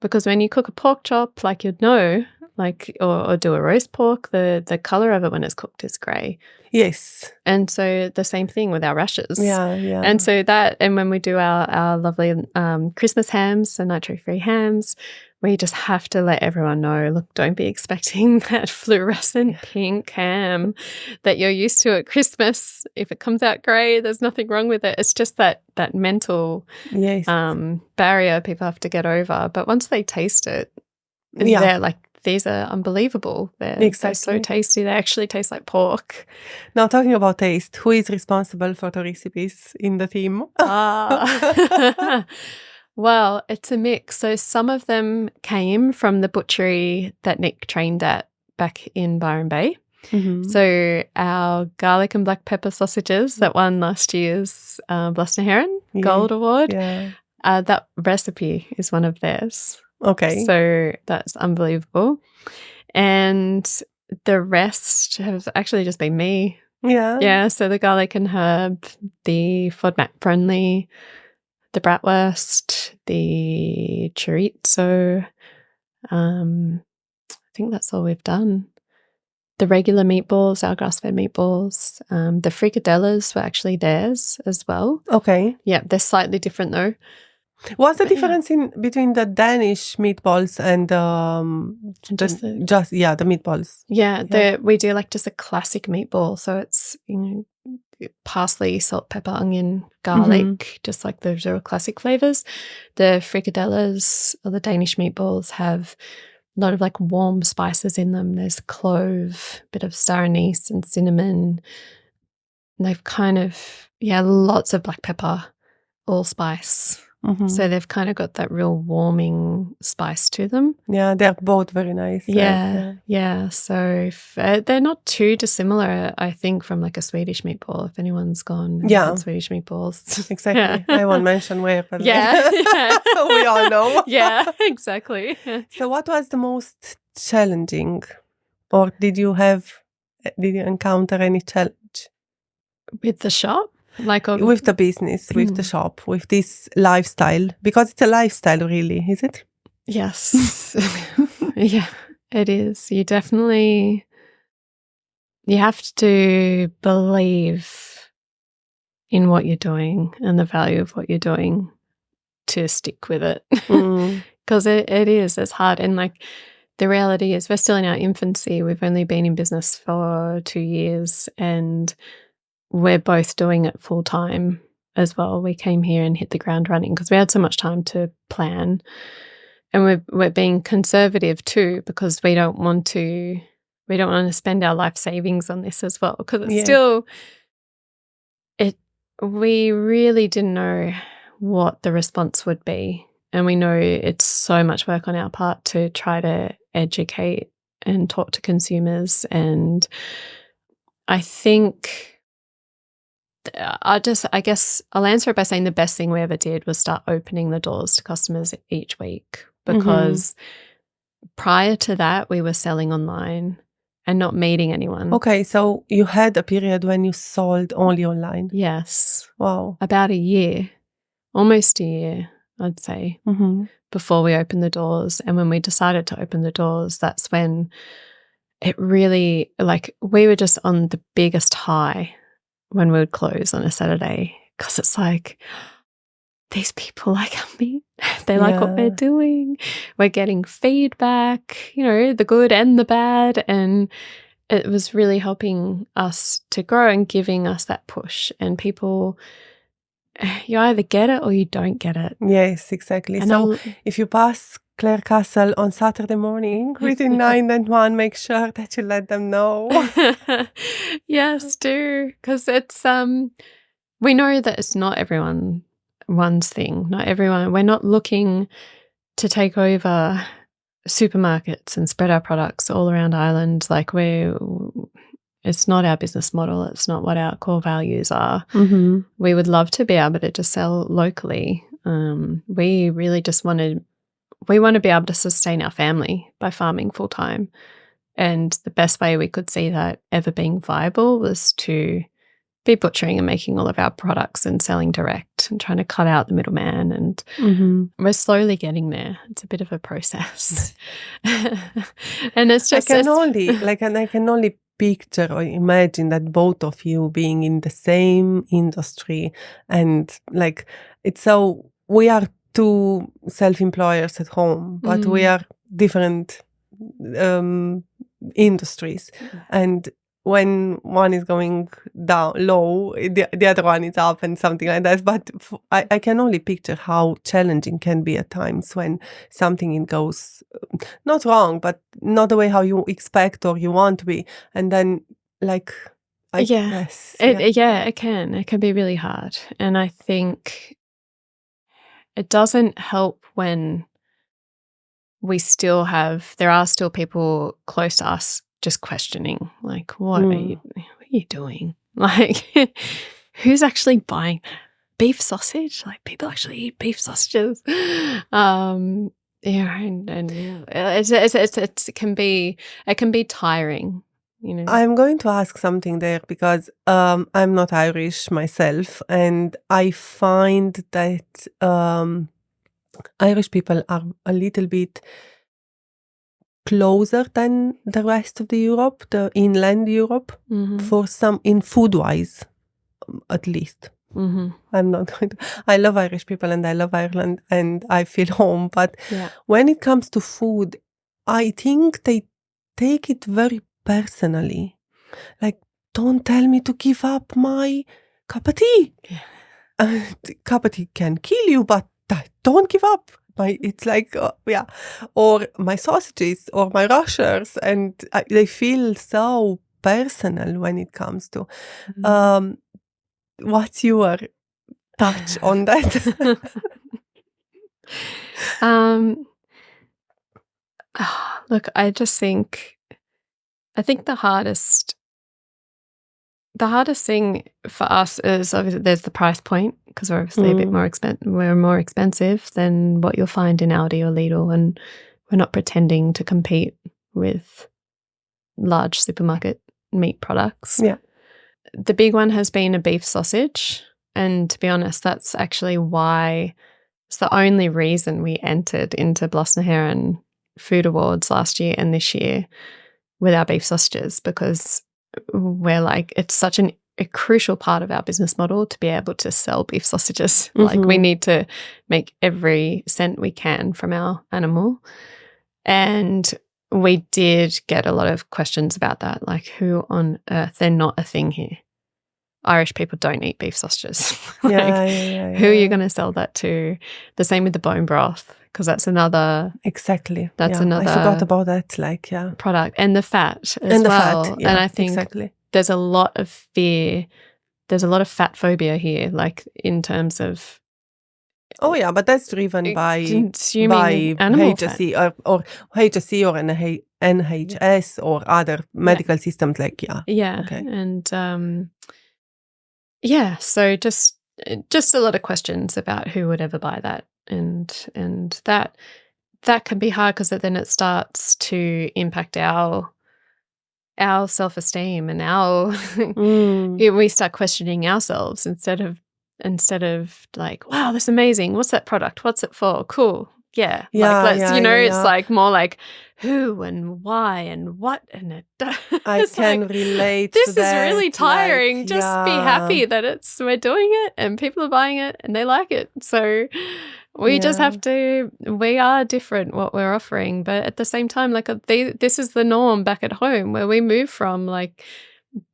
because when you cook a pork chop, like you'd know. Or do a roast pork, the colour of it when it's cooked is grey. Yes. And so the same thing with our rashers. Yeah. And so and when we do our lovely Christmas hams, so nitro-free hams, we just have to let everyone know, look, don't be expecting that fluorescent pink ham that you're used to at Christmas. If it comes out grey, there's nothing wrong with it. It's just that mental barrier people have to get over. But once they taste it, they're like, these are unbelievable. They're so tasty. They actually taste like pork. Now, talking about taste, who is responsible for the recipes in the team? Well, it's a mix. So some of them came from the butchery that Nick trained at back in Byron Bay. So our garlic and black pepper sausages that won last year's Bluster Heron Gold Award, that recipe is one of theirs. Okay. So that's unbelievable. And the rest has actually just been me. Yeah. Yeah. So the garlic and herb, the FODMAP friendly, the bratwurst, the chorizo. I think that's all we've done. The regular meatballs, our grass-fed meatballs. The fricadellas were actually theirs as well. Okay. Yeah. They're slightly different though. What's the difference between the Danish meatballs and the meatballs? Yeah, we do like just a classic meatball. So it's parsley, salt, pepper, onion, garlic, just like those are classic flavors. The fricadellas or the Danish meatballs have a lot of like warm spices in them. There's clove, a bit of star anise and cinnamon. And they've kind of lots of black pepper, allspice. So they've kind of got that real warming spice to them. Yeah, they're both very nice. Yeah. So they're not too dissimilar, I think, from like a Swedish meatball. If anyone's gone Swedish meatballs. Exactly. I won't mention where. But yeah. We all know. Yeah, exactly. So what was the most challenging, or did you encounter any challenge? With the shop? With the business, with the shop, with this lifestyle, because it's a lifestyle really, is it? Yes. Yeah, it is. You have to believe in what you're doing and the value of what you're doing to stick with it. Because it's hard. And like the reality is we're still in our infancy. We've only been in business for 2 years and we're both doing it full time as well. We came here and hit the ground running because we had so much time to plan, and we're being conservative too because we don't want to spend our life savings on this as well because it's still we really didn't know what the response would be, and we know it's so much work on our part to try to educate and talk to consumers. And I think I guess I'll answer it by saying the best thing we ever did was start opening the doors to customers each week, because prior to that we were selling online and not meeting anyone. Okay, so you had a period when you sold only online. Yes. Wow. About a year, almost a year, I'd say, before we opened the doors. And when we decided to open the doors, that's when it really, like, we were just on the biggest high when we would close on a Saturday, because it's like, these people like me. They like what we're doing. We're getting feedback, you know, the good and the bad. And it was really helping us to grow and giving us that push. And people, you either get it or you don't get it. Yes, exactly. And so if you pass Clare Castle on Saturday morning between 9 and 1, make sure that you let them know. Yes, do. Because it's, we know that it's not one's thing. Not everyone. We're not looking to take over supermarkets and spread our products all around Ireland. Like, it's not our business model. It's not what our core values are. We would love to be able to just sell locally. We really just want to be able to sustain our family by farming full time. And the best way we could see that ever being viable was to be butchering and making all of our products and selling direct and trying to cut out the middleman. And we're slowly getting there. It's a bit of a process. And it's just... I can only picture or imagine that both of you being in the same industry, and like, it's so, we are two self-employers at home, but we are different industries. And when one is going down low, the other one is up and something like that. But I can only picture how challenging can be at times when something goes not wrong, but not the way how you expect or you want to be. And then, like, it can. It can be really hard. And I think it doesn't help when there are still people close to us just questioning, like, what are you doing? Like, who's actually buying beef sausage? Like, people actually eat beef sausages. And it can be tiring. You know, I'm going to ask something there because I'm not Irish myself, and I find that Irish people are a little bit closer than the rest of the Europe, the inland Europe, for some, in food-wise, at least. I'm not going to... I love Irish people and I love Ireland and I feel home, but when it comes to food, I think they take it very personally. Like, don't tell me to give up my cup of tea. Cup of tea can kill you, but don't give up. It's like, or my sausages or my rashers, and they feel so personal when it comes to. What's your touch on that? Look, I think the hardest thing for us is, obviously, there's the price point, because we're obviously a bit more we're more expensive than what you'll find in Aldi or Lidl, and we're not pretending to compete with large supermarket meat products. Yeah. The big one has been a beef sausage, and to be honest, that's actually why it's the only reason we entered into Blas-na-HÉireann Food Awards last year and this year with our beef sausages, because we're like, it's such a crucial part of our business model to be able to sell beef sausages. Like, we need to make every cent we can from our animal. And we did get a lot of questions about that, like, who on earth, they're not a thing here. Irish people don't eat beef sausages. Who are you going to sell that to? The same with the bone broth, because that's another... Exactly. That's another... I forgot about that, product. And the fat as well. Fat, and I think there's a lot of fear. There's a lot of fat phobia here, like, in terms of Oh yeah, but that's driven by consuming animal fat. HSE or HSE or NHS or other medical systems like Okay. And so just a lot of questions about who would ever buy that, and that can be hard because then it starts to impact our self-esteem and our we start questioning ourselves instead of like, wow, that's amazing. What's that product? What's it for? Cool. Yeah. Like, let's, it's like more like who and why and what. And I can relate this to that. Is really tiring. Just be happy that we're doing it and people are buying it and they like it. So we just have to, we are different what we're offering. But at the same time, like this is the norm back at home where we move from. Like,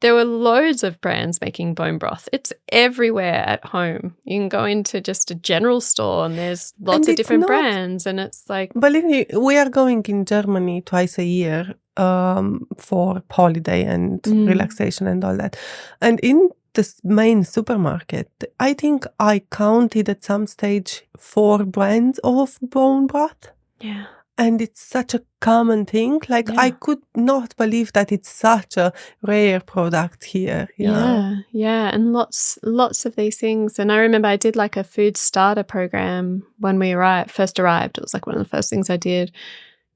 there were loads of brands making bone broth. It's everywhere at home. You can go into just a general store and there's lots of different brands, and it's like... Believe me, we are going in Germany twice a year for holiday and relaxation and all that. And in the main supermarket, I think I counted at some stage 4 brands of bone broth. Yeah. And it's such a common thing. Like, I could not believe that it's such a rare product here. Yeah. And lots of these things. And I remember I did like a food starter program when we first arrived. It was like one of the first things I did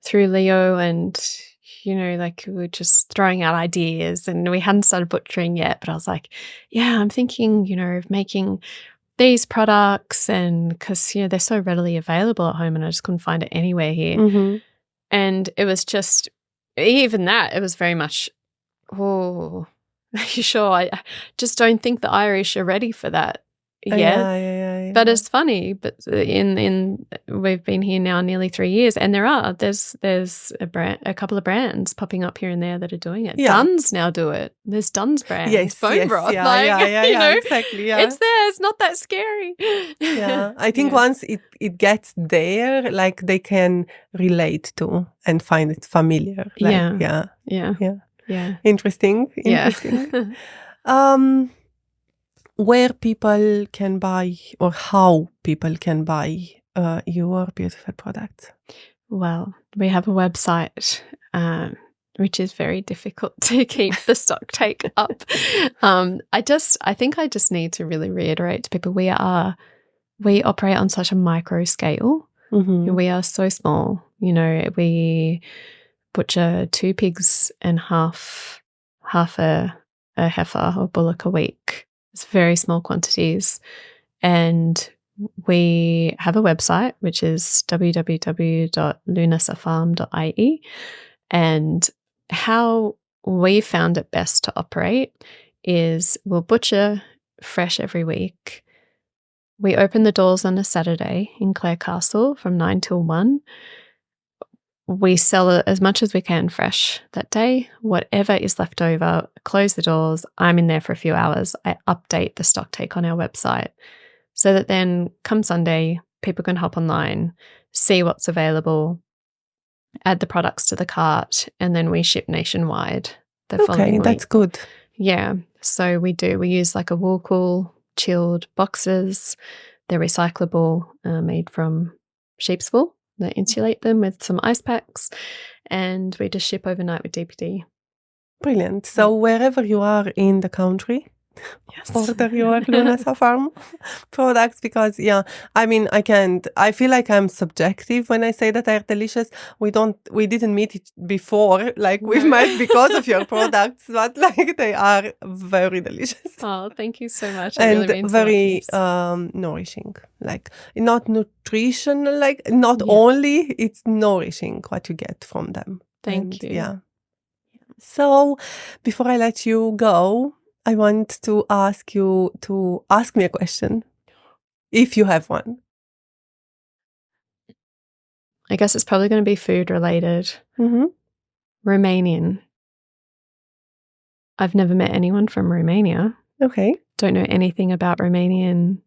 through Leo, and, like we were just throwing out ideas, and we hadn't started butchering yet. But I was like, I'm thinking, of making these products, and because they're so readily available at home and I just couldn't find it anywhere here. And it was just, even that, it was very much, are you sure? I just don't think the Irish are ready for that yet. Yeah. But it's funny, but we've been here now nearly 3 years, and there's a couple of brands popping up here and there that are doing it. Dunn's now do it. There's Dunn's brand, bone broth. Exactly. Yeah. It's there. It's not that scary. Yeah, I think once it gets there, like, they can relate to and find it familiar. Like, Yeah. Interesting. Where people can buy, or how people can buy your beautiful products? Well, we have a website, which is very difficult to keep the stock take up. I think I just need to really reiterate to people, we operate on such a micro scale. We are so small. We butcher 2 pigs and half a heifer or bullock a week. It's very small quantities. And we have a website, which is www.lunasafarm.ie. And how we found it best to operate is we'll butcher fresh every week. We open the doors on a Saturday in Clare Castle from 9 till 1. We sell it as much as we can fresh that day. Whatever is left over, close the doors. I'm in there for a few hours. I update the stock take on our website so that then come Sunday, people can hop online, see what's available, add the products to the cart, and then we ship nationwide the following week. That's good. Yeah. So we use like a wool chilled boxes. They're recyclable, made from sheep's wool. They insulate them with some ice packs, and we just ship overnight with DPD. Brilliant. So wherever you are in the country, order your Lunasa Farm products, because I feel like I'm subjective when I say that they're delicious. We didn't meet it before, like we've met because of your products, but like they are very delicious. Oh, thank you so much. It really means very nourishing, like not nutritional, like not only, it's nourishing what you get from them. Thank you. Yeah. So before I let you go, I want to ask you to ask me a question, if you have one. I guess it's probably going to be food related. Romanian. I've never met anyone from Romania. Okay. Don't know anything about Romanian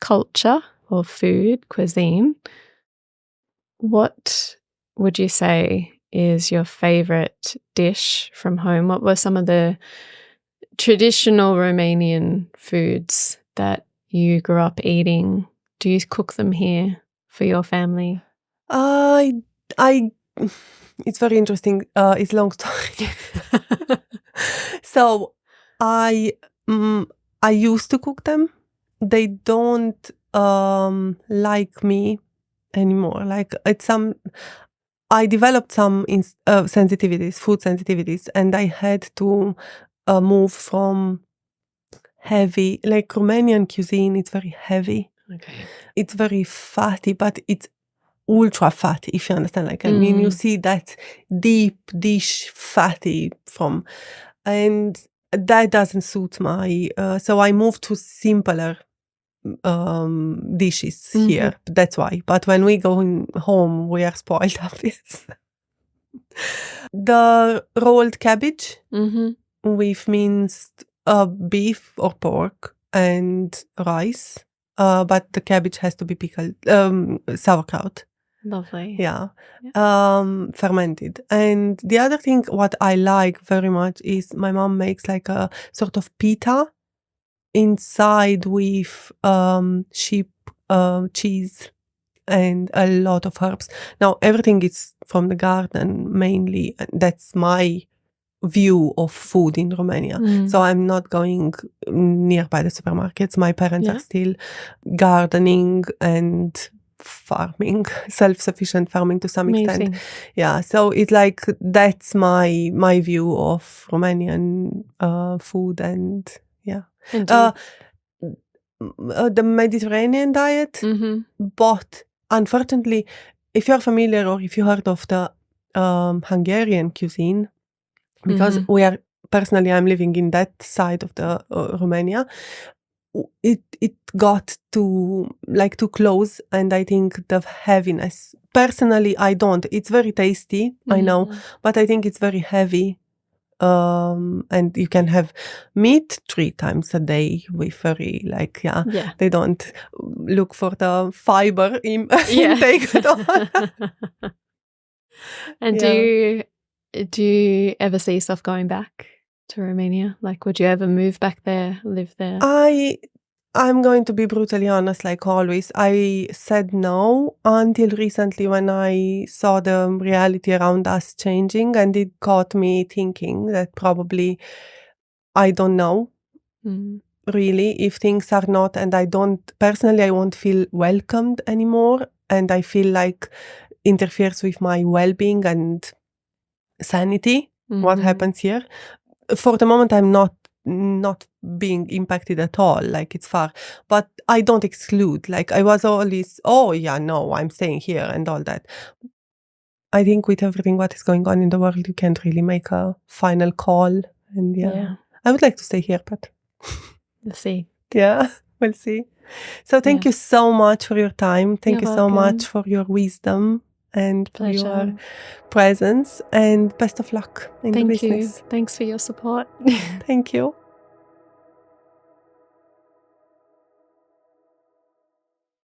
culture or food, cuisine. What would you say is your favorite dish from home? What were some of the traditional Romanian foods that you grew up eating do you cook them here for your family? It's very interesting. It's a long story. So I used to cook them. They don't like me anymore. Like I developed some sensitivities, food sensitivities, and I had to move from heavy, like Romanian cuisine. It's very heavy. Okay. It's very fatty, but it's ultra fatty, if you understand. Like, I mean, you see that deep dish fatty and that doesn't suit my, so I moved to simpler dishes here. That's why. But when we go home, we are spoiled, obviously. The rolled cabbage with minced beef or pork and rice. But the cabbage has to be pickled, sauerkraut. Lovely. Yeah. Fermented. And the other thing, what I like very much is my mom makes like a sort of pita inside with sheep cheese and a lot of herbs. Now, everything is from the garden mainly. That's my view of food in Romania. So I'm not going nearby the supermarkets. My parents are still gardening and farming, self-sufficient farming to some extent. Yeah, so it's like that's my view of Romanian food and yeah. And the Mediterranean diet, but unfortunately, if you're familiar or if you heard of the Hungarian cuisine, because I'm living in that side of the Romania, it got too close, and I think the heaviness. Personally, I don't. It's very tasty, I know, but I think it's very heavy. And you can have meat 3 times a day with very they don't look for the fiber intake at all. And do you ever see yourself going back to Romania? Like, would you ever move back there, live there? I'm going to be brutally honest, like always. I said no until recently when I saw the reality around us changing, and it got me thinking that probably I don't know really if things are not, and I won't feel welcomed anymore, and I feel like interferes with my well-being and sanity, what happens here. For the moment, I'm not being impacted at all, like it's far, but I don't exclude, like I was always, I'm staying here and all that. I think with everything what is going on in the world, you can't really make a final call, and I would like to stay here, but we'll see. Yeah, we'll see. So thank you so much for your time. Thank you so much for your wisdom and for your presence, and best of luck in the business. Thanks for your support. Thank you.